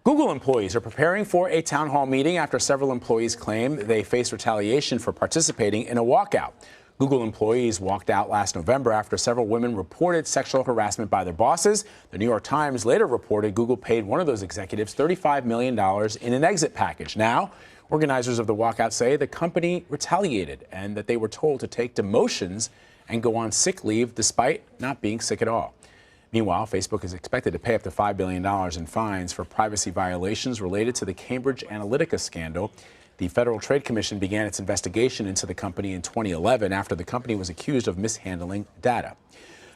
Google employees are preparing for a town hall meeting after several employees claim they face retaliation for participating in a walkout. Google employees walked out last November after several women reported sexual harassment by their bosses. The New York Times later reported Google paid one of those executives $35 million in an exit package. Now, organizers of the walkout say the company retaliated and that they were told to take demotions and go on sick leave despite not being sick at all. Meanwhile, Facebook is expected to pay up to $5 billion in fines for privacy violations related to the Cambridge Analytica scandal. The Federal Trade Commission began its investigation into the company in 2011 after the company was accused of mishandling data.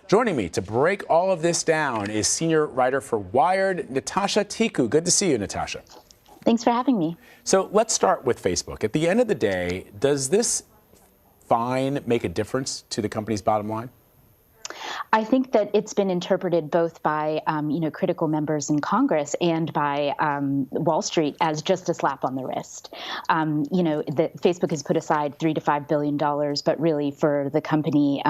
Joining me to break all of this down is senior writer for Wired, Natasha Tiku. Good to see you, Natasha. Thanks for having me. So let's start with Facebook. At the end of the day, does this fine make a difference to the company's bottom line? I think that it's been interpreted both by, critical members in Congress and by Wall Street as just a slap on the wrist. That Facebook has put aside $3 to $5 billion, but really for the company,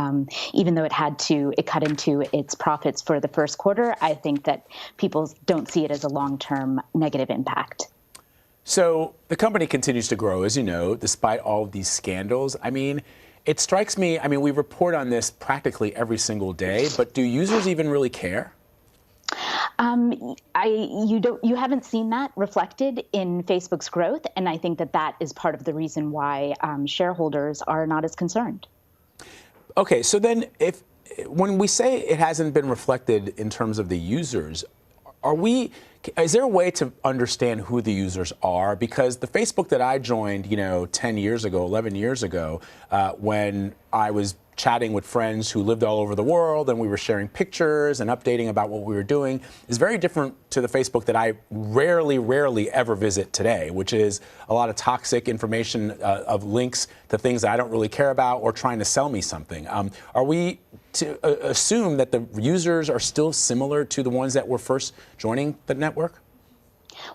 even though it cut into its profits for the first quarter, I think that people don't see it as a long-term negative impact. So the company continues to grow, as you know, despite all of these scandals. I mean, it strikes me, we report on this practically every single day, but do users even really care? You haven't seen that reflected in Facebook's growth, and I think that is part of the reason why shareholders are not as concerned. Okay, so then when we say it hasn't been reflected in terms of the users, is there a way to understand who the users are? Because the Facebook that I joined, 10 years ago, 11 years ago, when I was chatting with friends who lived all over the world and we were sharing pictures and updating about what we were doing, is very different to the Facebook that I rarely ever visit today, which is a lot of toxic information of links to things that I don't really care about or trying to sell me something. Are we to assume that the users are still similar to the ones that were first joining the network?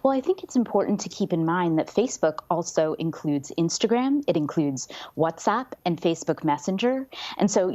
Well, I think it's important to keep in mind that Facebook also includes Instagram, it includes WhatsApp and Facebook Messenger. And so,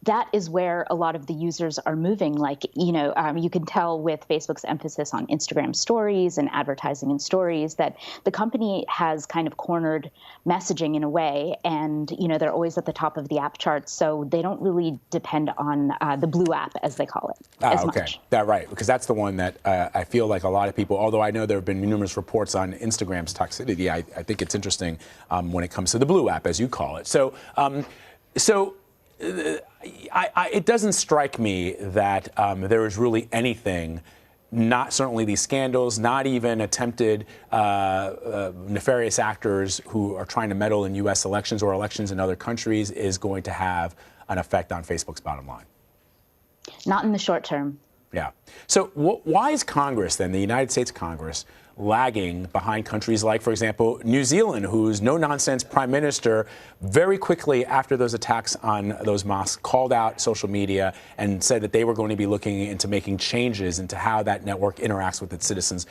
that is where a lot of the users are moving. You can tell with Facebook's emphasis on Instagram stories and advertising in stories that the company has kind of cornered messaging in a way. And, they're always at the top of the app charts. So they don't really depend on the blue app, as they call it, as much. That's right, because that's the one that I feel like a lot of people, although I know there have been numerous reports on Instagram's toxicity, I think it's interesting when it comes to the blue app, as you call it. It doesn't strike me that there is really anything, not certainly these scandals, not even attempted nefarious actors who are trying to meddle in U.S. elections or elections in other countries, is going to have an effect on Facebook's bottom line. Not in the short term. Yeah. So why is Congress, then, the United States Congress, lagging behind countries like, for example, New Zealand, whose no-nonsense prime minister very quickly after those attacks on those mosques called out social media and said that they were going to be looking into making changes into how that network interacts with its citizens?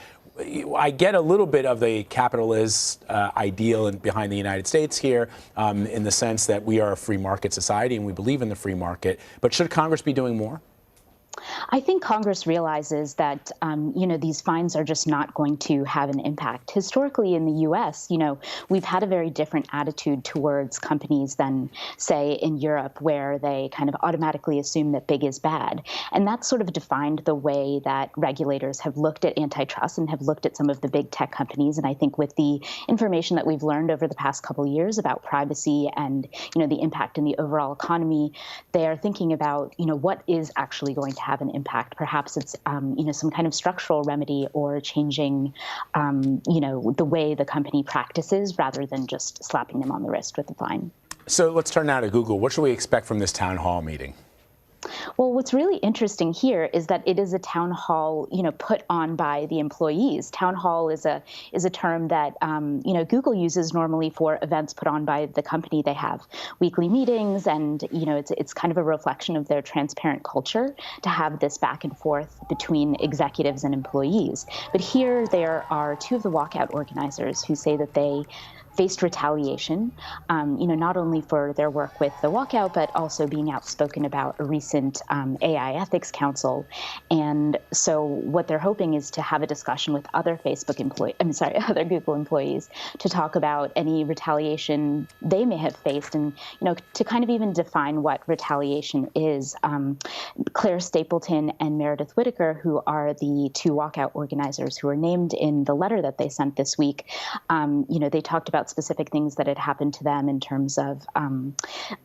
I get a little bit of the capitalist ideal behind the United States here in the sense that we are a free market society and we believe in the free market. But should Congress be doing more? I think Congress realizes that, these fines are just not going to have an impact. Historically in the U.S., we've had a very different attitude towards companies than, say, in Europe, where they kind of automatically assume that big is bad. And that's sort of defined the way that regulators have looked at antitrust and have looked at some of the big tech companies. And I think with the information that we've learned over the past couple of years about privacy and, the impact in the overall economy, they are thinking about, what is actually going to have an impact. Perhaps it's, some kind of structural remedy or changing, the way the company practices rather than just slapping them on the wrist with a fine. So let's turn now to Google. What should we expect from this town hall meeting? Well, what's really interesting here is that it is a town hall, put on by the employees. Town hall is a term that, Google uses normally for events put on by the company. They have weekly meetings, and, it's kind of a reflection of their transparent culture to have this back and forth between executives and employees. But here there are two of the walkout organizers who say that they faced retaliation, not only for their work with the walkout, but also being outspoken about a recent AI ethics council. And so what they're hoping is to have a discussion with other other Google employees to talk about any retaliation they may have faced, and to kind of even define what retaliation is. Claire Stapleton and Meredith Whitaker, who are the two walkout organizers who were named in the letter that they sent this week, they talked about specific things that had happened to them in terms of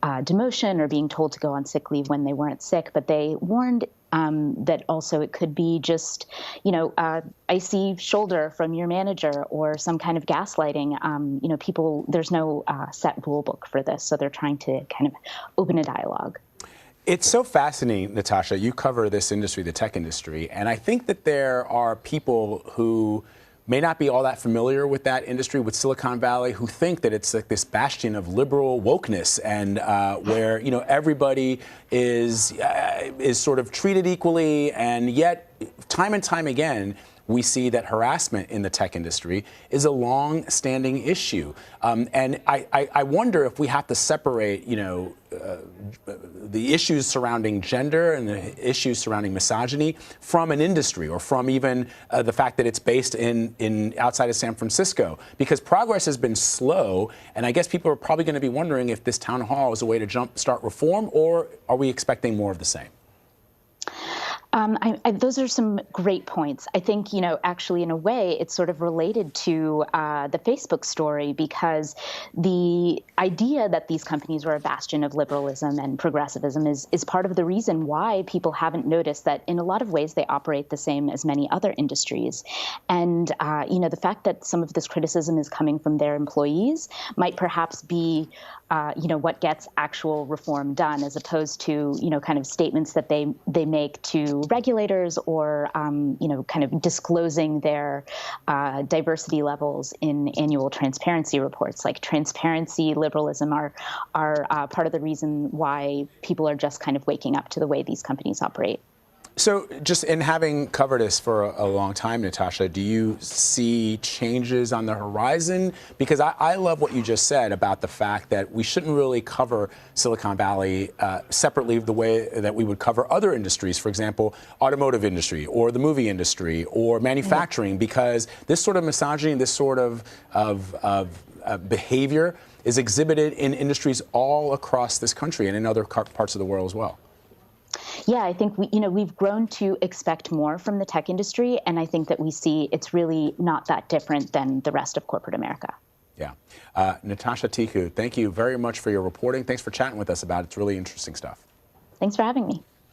demotion or being told to go on sick leave when they weren't sick, but they warned that also it could be just, icy shoulder from your manager or some kind of gaslighting. There's no set rule book for this, so they're trying to kind of open a dialogue. It's so fascinating, Natasha. You cover this industry, the tech industry, and I think that there are people who may not be all that familiar with that industry, with Silicon Valley, who think that it's like this bastion of liberal wokeness and where everybody is sort of treated equally, and yet time and time again we see that harassment in the tech industry is a long-standing issue, and I wonder if we have to separate the issues surrounding gender and the issues surrounding misogyny from an industry, or from even the fact that it's based in outside of San Francisco, because progress has been slow, and I guess people are probably going to be wondering if this town hall is a way to jumpstart reform, or are we expecting more of the same? Those are some great points. I think, actually, in a way, it's sort of related to the Facebook story, because the idea that these companies were a bastion of liberalism and progressivism is part of the reason why people haven't noticed that in a lot of ways they operate the same as many other industries. And, the fact that some of this criticism is coming from their employees might perhaps be what gets actual reform done, as opposed to, kind of statements that they make to regulators, or, kind of disclosing their diversity levels in annual transparency reports. Like, transparency, liberalism are part of the reason why people are just kind of waking up to the way these companies operate. So just in having covered this for a long time, Natasha, do you see changes on the horizon? Because I love what you just said about the fact that we shouldn't really cover Silicon Valley separately the way that we would cover other industries, for example, automotive industry or the movie industry or manufacturing, because this sort of misogyny, this sort of behavior is exhibited in industries all across this country and in other parts of the world as well. Yeah, I think we've grown to expect more from the tech industry, and I think that we see it's really not that different than the rest of corporate America. Yeah. Natasha Tiku, thank you very much for your reporting. Thanks for chatting with us about it. It's really interesting stuff. Thanks for having me.